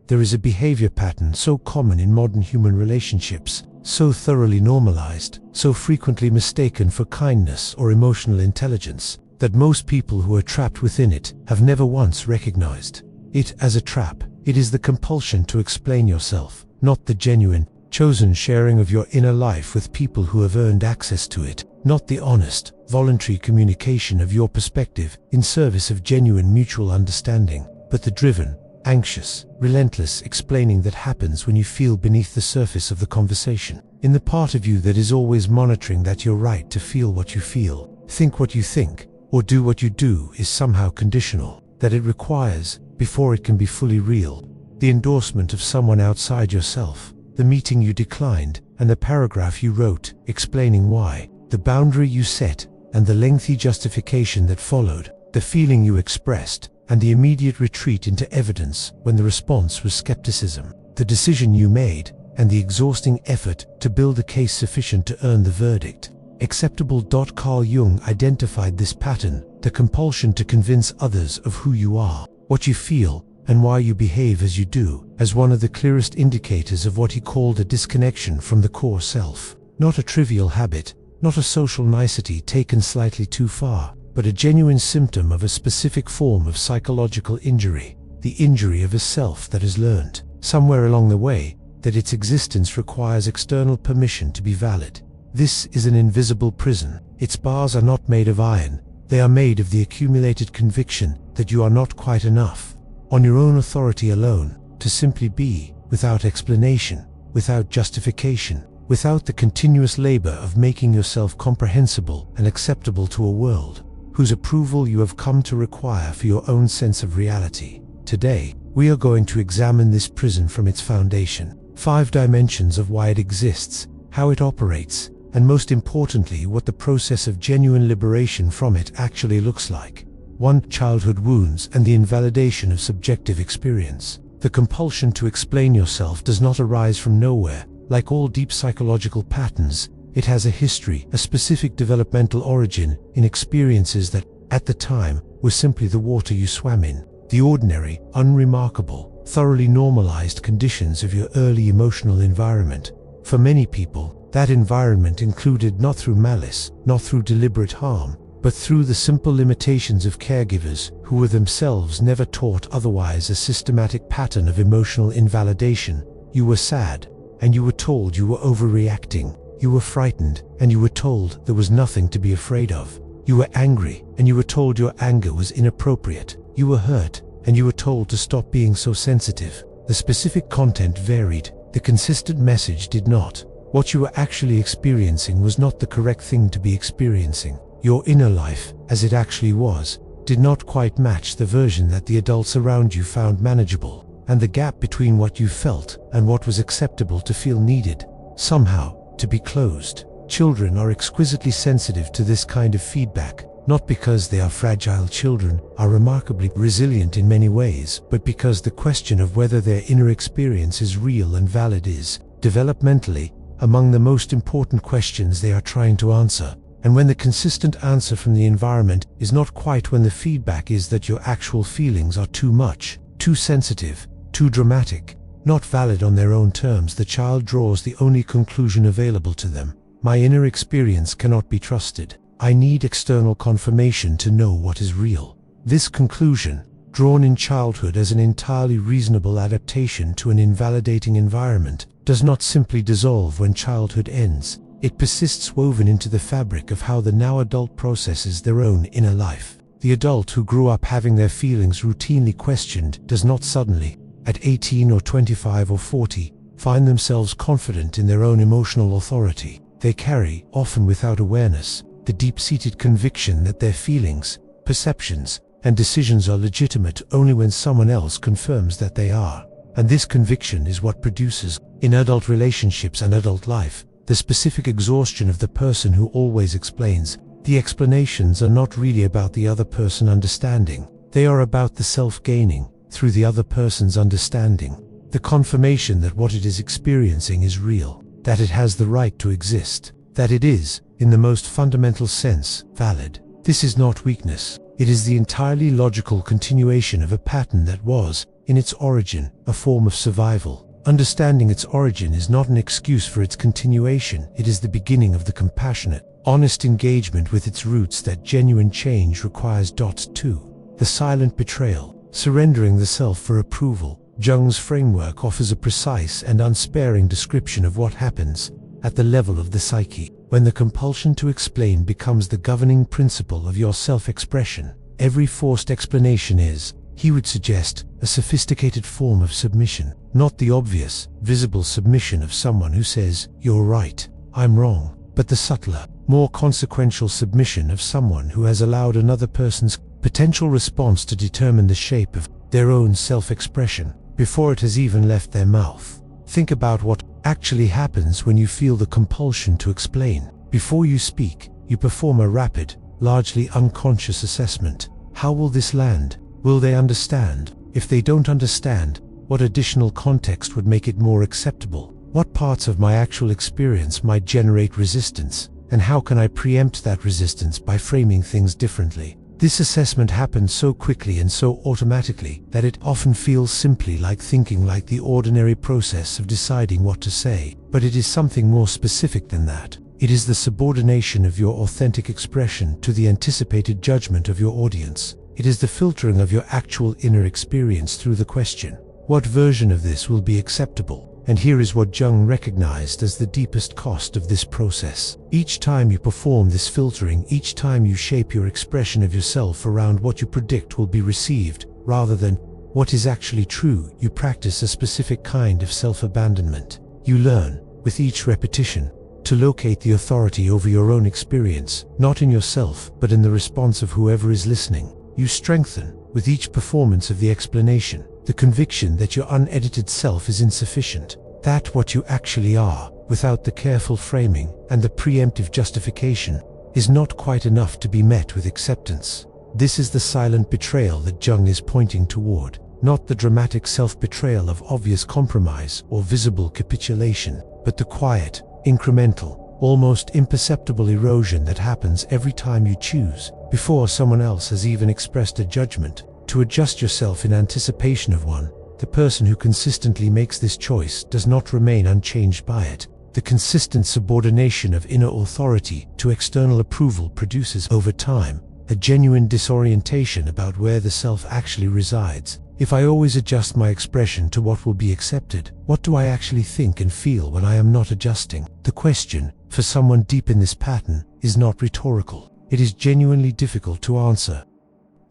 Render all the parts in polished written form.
There is a behavior pattern so common in modern human relationships, so thoroughly normalized, so frequently mistaken for kindness or emotional intelligence, that most people who are trapped within it have never once recognized it as a trap. It is the compulsion to explain yourself, not the genuine, chosen sharing of your inner life with people who have earned access to it, not the honest, voluntary communication of your perspective in service of genuine mutual understanding, but the driven, anxious, relentless explaining that happens when you feel beneath the surface of the conversation. In the part of you that is always monitoring that your right to feel what you feel, think what you think, or do what you do is somehow conditional, that it requires, before it can be fully real, the endorsement of someone outside yourself, the meeting you declined, and the paragraph you wrote explaining why, the boundary you set, and the lengthy justification that followed, the feeling you expressed, and the immediate retreat into evidence when the response was skepticism, the decision you made, and the exhausting effort to build a case sufficient to earn the verdict. Acceptable. Carl Jung identified this pattern, the compulsion to convince others of who you are, what you feel, and why you behave as you do, as one of the clearest indicators of what he called a disconnection from the core self. Not a trivial habit, not a social nicety taken slightly too far, but a genuine symptom of a specific form of psychological injury, the injury of a self that has learned, somewhere along the way, that its existence requires external permission to be valid. This is an invisible prison. Its bars are not made of iron, they are made of the accumulated conviction that you are not quite enough, on your own authority alone, to simply be, without explanation, without justification, without the continuous labor of making yourself comprehensible and acceptable to a world whose approval you have come to require for your own sense of reality. Today, we are going to examine this prison from its foundation, 5 dimensions of why it exists, how it operates, and most importantly, what the process of genuine liberation from it actually looks like. 1. Childhood wounds and the invalidation of subjective experience. The compulsion to explain yourself does not arise from nowhere. Like all deep psychological patterns, it has a history, a specific developmental origin in experiences that, at the time, were simply the water you swam in, the ordinary, unremarkable, thoroughly normalized conditions of your early emotional environment. For many people, that environment included not through malice, not through deliberate harm, but through the simple limitations of caregivers who were themselves never taught otherwise, a systematic pattern of emotional invalidation. You were sad, and you were told you were overreacting. You were frightened, and you were told there was nothing to be afraid of. You were angry, and you were told your anger was inappropriate. You were hurt, and you were told to stop being so sensitive. The specific content varied, the consistent message did not. What you were actually experiencing was not the correct thing to be experiencing. Your inner life, as it actually was, did not quite match the version that the adults around you found manageable, and the gap between what you felt and what was acceptable to feel needed, somehow, to be closed. Children are exquisitely sensitive to this kind of feedback, not because they are fragile. Children are remarkably resilient in many ways, but because the question of whether their inner experience is real and valid is, developmentally, among the most important questions they are trying to answer. And when the consistent answer from the environment is not quite when the feedback is that your actual feelings are too much, too sensitive, too dramatic, not valid on their own terms, the child draws the only conclusion available to them. My inner experience cannot be trusted. I need external confirmation to know what is real. This conclusion, drawn in childhood as an entirely reasonable adaptation to an invalidating environment, does not simply dissolve when childhood ends. It persists woven into the fabric of how the now adult processes their own inner life. The adult who grew up having their feelings routinely questioned does not suddenly, at 18 or 25 or 40, find themselves confident in their own emotional authority. They carry, often without awareness, the deep-seated conviction that their feelings, perceptions, and decisions are legitimate only when someone else confirms that they are. And this conviction is what produces, in adult relationships and adult life, the specific exhaustion of the person who always explains. The explanations are not really about the other person understanding. They are about the self gaining, through the other person's understanding, the confirmation that what it is experiencing is real, that it has the right to exist, that it is, in the most fundamental sense, valid. This is not weakness. It is the entirely logical continuation of a pattern that was, in its origin, a form of survival. Understanding its origin is not an excuse for its continuation, it is the beginning of the compassionate, honest engagement with its roots that genuine change requires. 2. The silent betrayal, surrendering the self for approval. Jung's framework offers a precise and unsparing description of what happens at the level of the psyche when the compulsion to explain becomes the governing principle of your self-expression. Every forced explanation is, he would suggest, a sophisticated form of submission, not the obvious, visible submission of someone who says, "You're right, I'm wrong," but the subtler, more consequential submission of someone who has allowed another person's potential response to determine the shape of their own self-expression before it has even left their mouth. Think about what actually happens when you feel the compulsion to explain. Before you speak, you perform a rapid, largely unconscious assessment. How will this land? Will they understand? If they don't understand, what additional context would make it more acceptable? What parts of my actual experience might generate resistance? And how can I preempt that resistance by framing things differently? This assessment happens so quickly and so automatically that it often feels simply like thinking, like the ordinary process of deciding what to say. But it is something more specific than that. It is the subordination of your authentic expression to the anticipated judgment of your audience. It is the filtering of your actual inner experience through the question, what version of this will be acceptable? And here is what Jung recognized as the deepest cost of this process. Each time you perform this filtering, each time you shape your expression of yourself around what you predict will be received, rather than what is actually true, you practice a specific kind of self-abandonment. You learn, with each repetition, to locate the authority over your own experience, not in yourself, but in the response of whoever is listening. You strengthen, with each performance of the explanation, the conviction that your unedited self is insufficient, that what you actually are, without the careful framing and the preemptive justification, is not quite enough to be met with acceptance. This is the silent betrayal that Jung is pointing toward, not the dramatic self-betrayal of obvious compromise or visible capitulation, but the quiet, incremental, almost imperceptible erosion that happens every time you choose, before someone else has even expressed a judgment, to adjust yourself in anticipation of one. The person who consistently makes this choice does not remain unchanged by it. The consistent subordination of inner authority to external approval produces, over time, a genuine disorientation about where the self actually resides. If I always adjust my expression to what will be accepted, what do I actually think and feel when I am not adjusting? The question, for someone deep in this pattern, is not rhetorical. It is genuinely difficult to answer.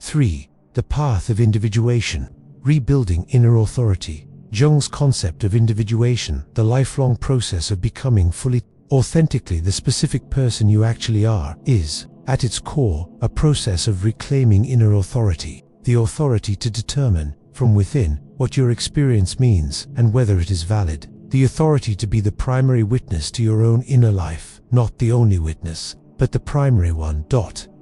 3. The path of individuation. Rebuilding inner authority. Jung's concept of individuation, the lifelong process of becoming fully, authentically the specific person you actually are, is, at its core, a process of reclaiming inner authority. The authority to determine, from within, what your experience means and whether it is valid. The authority to be the primary witness to your own inner life, not the only witness, but the primary one.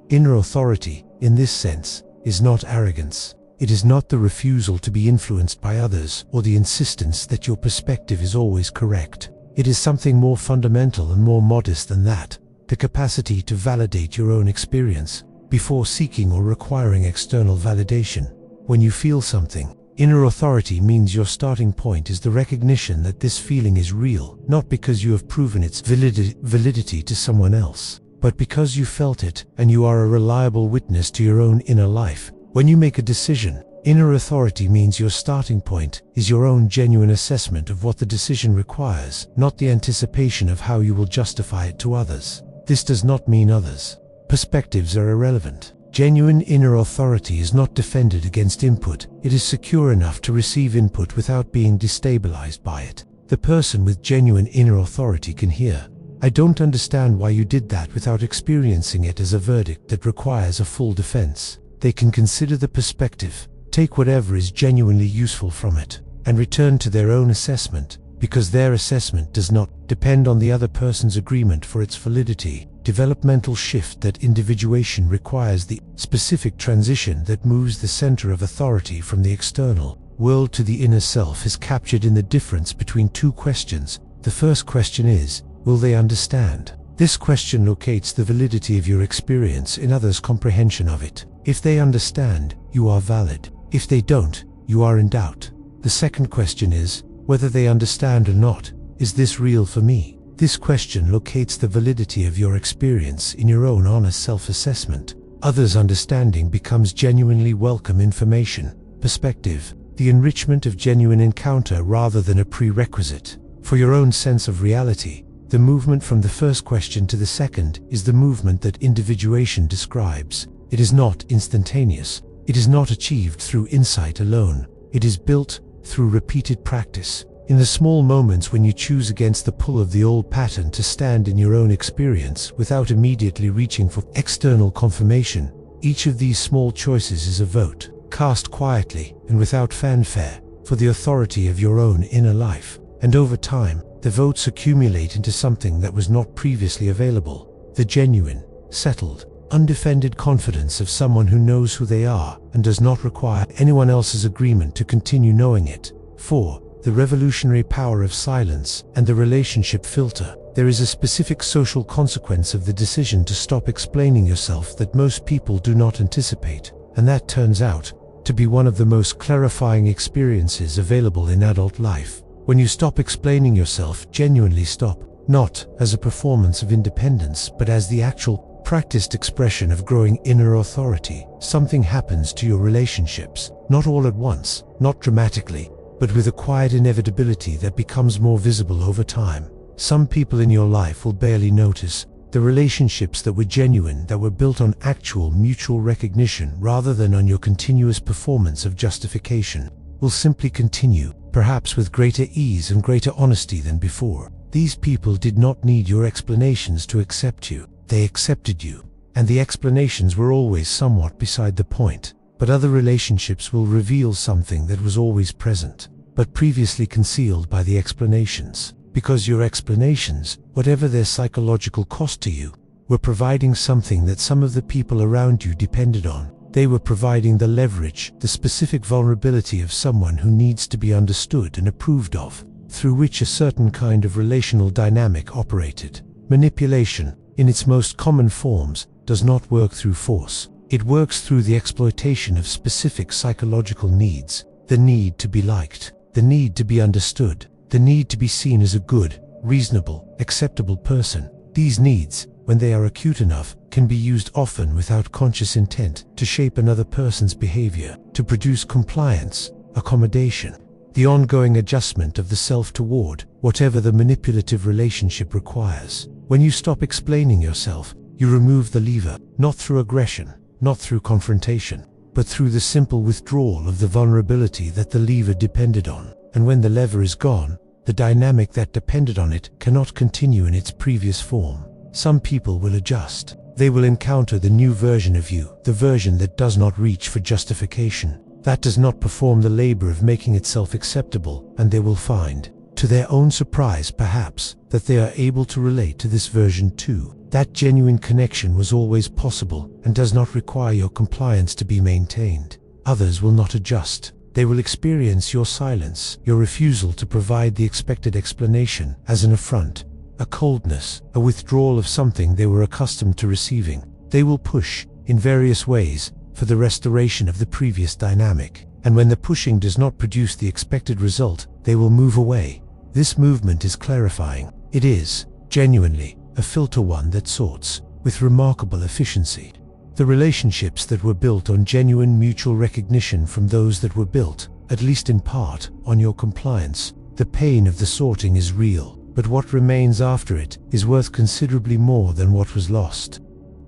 Inner authority, in this sense, is not arrogance. It is not the refusal to be influenced by others or the insistence that your perspective is always correct. It is something more fundamental and more modest than that, the capacity to validate your own experience before seeking or requiring external validation. When you feel something, inner authority means your starting point is the recognition that this feeling is real, not because you have proven its validity to someone else, but because you felt it and you are a reliable witness to your own inner life. When you make a decision, inner authority means your starting point is your own genuine assessment of what the decision requires, not the anticipation of how you will justify it to others. This does not mean others' perspectives are irrelevant. Genuine inner authority is not defended against input, it is secure enough to receive input without being destabilized by it. The person with genuine inner authority can hear, "I don't understand why you did that," without experiencing it as a verdict that requires a full defense. They can consider the perspective, take whatever is genuinely useful from it, and return to their own assessment, because their assessment does not depend on the other person's agreement for its validity. Developmental shift. That individuation requires the specific transition that moves the center of authority from the external world to the inner self is captured in the difference between two questions. The first question is, will they understand? This question locates the validity of your experience in others' comprehension of it. If they understand, you are valid. If they don't, you are in doubt. The second question is whether they understand or not. Is this real for me? This question locates the validity of your experience in your own honest self-assessment. Others' understanding becomes genuinely welcome information. Perspective, the enrichment of genuine encounter rather than a prerequisite. For your own sense of reality, the movement from the first question to the second is the movement that individuation describes. It is not instantaneous. It is not achieved through insight alone. It is built through repeated practice. In the small moments when you choose against the pull of the old pattern to stand in your own experience without immediately reaching for external confirmation, each of these small choices is a vote, cast quietly and without fanfare, for the authority of your own inner life. And over time, the votes accumulate into something that was not previously available: the genuine, settled, undefended confidence of someone who knows who they are and does not require anyone else's agreement to continue knowing it. 4. The revolutionary power of silence and the relationship filter. There is a specific social consequence of the decision to stop explaining yourself that most people do not anticipate, and that turns out to be one of the most clarifying experiences available in adult life. When you stop explaining yourself, genuinely stop, not as a performance of independence, but as the actual practiced expression of growing inner authority, something happens to your relationships, not all at once, not dramatically, but with a quiet inevitability that becomes more visible over time. Some people in your life will barely notice. The relationships that were genuine, that were built on actual mutual recognition rather than on your continuous performance of justification, will simply continue, perhaps with greater ease and greater honesty than before. These people did not need your explanations to accept you. They accepted you, and the explanations were always somewhat beside the point. But other relationships will reveal something that was always present, but previously concealed by the explanations. Because your explanations, whatever their psychological cost to you, were providing something that some of the people around you depended on. They were providing the leverage, the specific vulnerability of someone who needs to be understood and approved of, through which a certain kind of relational dynamic operated. Manipulation, in its most common forms, does not work through force. It works through the exploitation of specific psychological needs: the need to be liked, the need to be understood, the need to be seen as a good, reasonable, acceptable person. These needs, when they are acute enough, can be used often without conscious intent to shape another person's behavior, to produce compliance, accommodation, the ongoing adjustment of the self toward whatever the manipulative relationship requires. When you stop explaining yourself, you remove the lever, not through aggression, not through confrontation, but through the simple withdrawal of the vulnerability that the lever depended on. And when the lever is gone, the dynamic that depended on it cannot continue in its previous form. Some people will adjust. They will encounter the new version of you, the version that does not reach for justification, that does not perform the labor of making itself acceptable, and they will find, to their own surprise perhaps, that they are able to relate to this version too. That genuine connection was always possible and does not require your compliance to be maintained. Others will not adjust. They will experience your silence, your refusal to provide the expected explanation, as an affront, a coldness, a withdrawal of something they were accustomed to receiving. They will push, in various ways, for the restoration of the previous dynamic, and when the pushing does not produce the expected result, they will move away. This movement is clarifying. It is, genuinely, a filter one that sorts, with remarkable efficiency, the relationships that were built on genuine mutual recognition from those that were built, at least in part, on your compliance. The pain of the sorting is real, but what remains after it is worth considerably more than what was lost.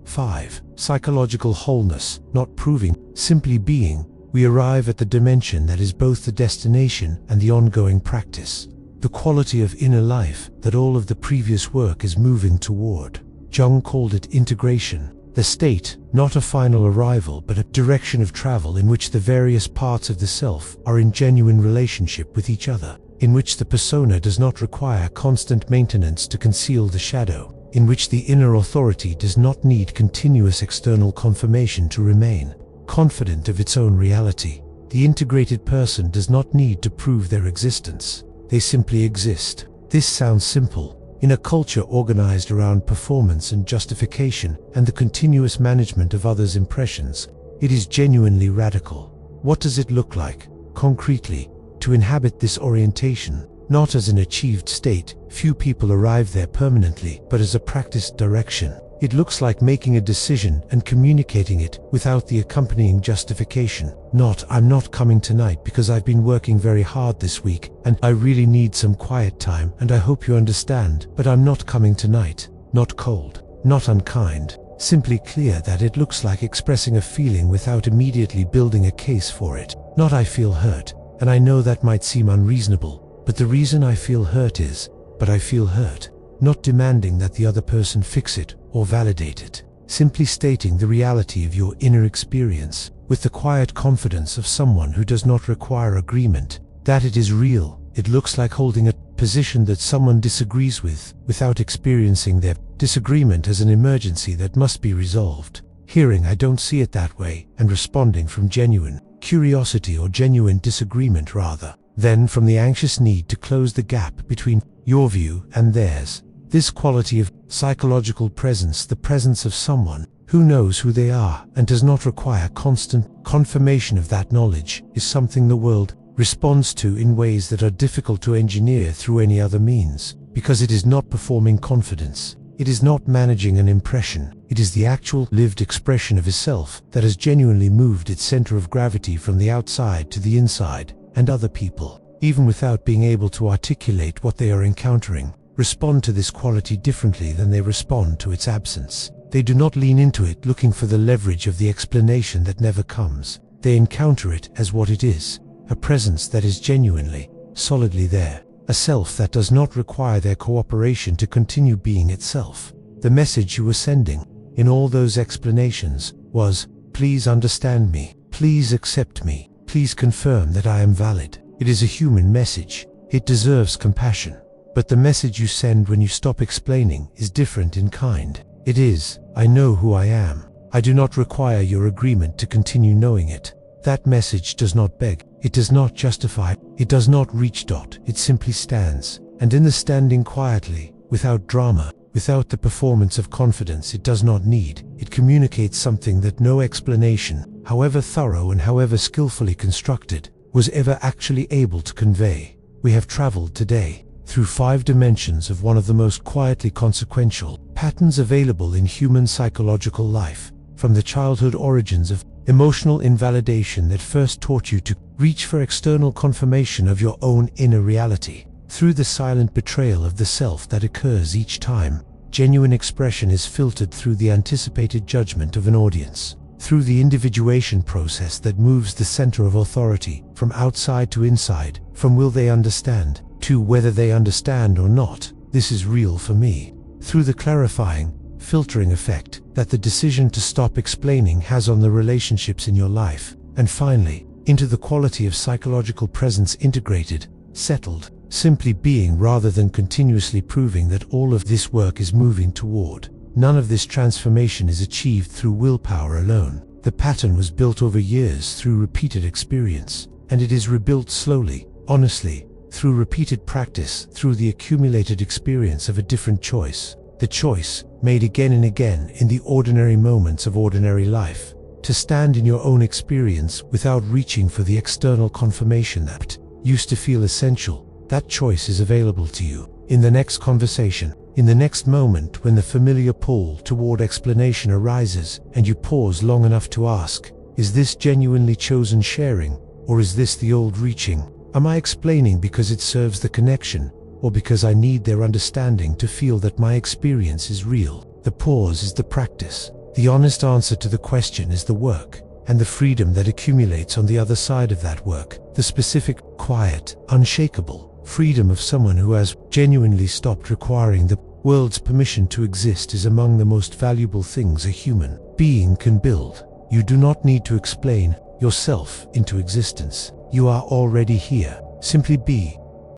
5. Psychological wholeness, not proving, simply being. We arrive at the dimension that is both the destination and the ongoing practice. The quality of inner life that all of the previous work is moving toward. Jung called it integration, the state, not a final arrival but a direction of travel in which the various parts of the self are in genuine relationship with each other, in which the persona does not require constant maintenance to conceal the shadow, in which the inner authority does not need continuous external confirmation to remain confident of its own reality. The integrated person does not need to prove their existence. They simply exist. This sounds simple. In a culture organized around performance and justification and the continuous management of others' impressions, it is genuinely radical. What does it look like? concretely, to inhabit this orientation, not as an achieved state. Few people arrive there permanently, but as a practiced direction. It looks like making a decision and communicating it without the accompanying justification. Not, I'm not coming tonight because I've been working very hard this week and I really need some quiet time and I hope you understand, but I'm not coming tonight. Not cold, not unkind, simply clear that it looks like expressing a feeling without immediately building a case for it. Not I feel hurt, and I know that might seem unreasonable, but the reason I feel hurt is, but I feel hurt. Not demanding that the other person fix it or validate it, simply stating the reality of your inner experience with the quiet confidence of someone who does not require agreement, that it is real. It looks like holding a position that someone disagrees with without experiencing their disagreement as an emergency that must be resolved. Hearing I don't see it that way and responding from genuine curiosity or genuine disagreement rather than from the anxious need to close the gap between your view and theirs. This quality of psychological presence, the presence of someone who knows who they are and does not require constant confirmation of that knowledge, is something the world responds to in ways that are difficult to engineer through any other means, because it is not performing confidence. It is not managing an impression. It is the actual lived expression of a self that has genuinely moved its center of gravity from the outside to the inside, and other people, even without being able to articulate what they are encountering, respond to this quality differently than they respond to its absence. They do not lean into it looking for the leverage of the explanation that never comes. They encounter it as what it is, a presence that is genuinely, solidly there, a self that does not require their cooperation to continue being itself. The message you were sending, in all those explanations, was, please understand me, please accept me, please confirm that I am valid. It is a human message. It deserves compassion. But the message you send when you stop explaining is different in kind. It is, I know who I am. I do not require your agreement to continue knowing it. That message does not beg. It does not justify. It does not reach. It simply stands. And in the standing quietly, without drama, without the performance of confidence it does not need, it communicates something that no explanation, however thorough and however skillfully constructed, was ever actually able to convey. We have traveled today through 5 dimensions of one of the most quietly consequential patterns available in human psychological life, from the childhood origins of emotional invalidation that first taught you to reach for external confirmation of your own inner reality, through the silent betrayal of the self that occurs each time genuine expression is filtered through the anticipated judgment of an audience, through the individuation process that moves the center of authority from outside to inside, from will they understand to whether they understand or not, this is real for me, through the clarifying, filtering effect that the decision to stop explaining has on the relationships in your life, and finally, into the quality of psychological presence integrated, settled, simply being rather than continuously proving that all of this work is moving toward. None of this transformation is achieved through willpower alone. The pattern was built over years through repeated experience, and it is rebuilt slowly, honestly, through repeated practice, through the accumulated experience of a different choice. The choice, made again and again in the ordinary moments of ordinary life, to stand in your own experience without reaching for the external confirmation that used to feel essential. That choice is available to you in the next conversation, in the next moment when the familiar pull toward explanation arises and you pause long enough to ask, is this genuinely chosen sharing, or is this the old reaching? Am I explaining because it serves the connection, or because I need their understanding to feel that my experience is real? The pause is the practice. The honest answer to the question is the work, and the freedom that accumulates on the other side of that work, the specific, quiet, unshakable freedom of someone who has genuinely stopped requiring the world's permission to exist, is among the most valuable things a human being can build. You do not need to explain yourself into existence. You are already here. Simply be.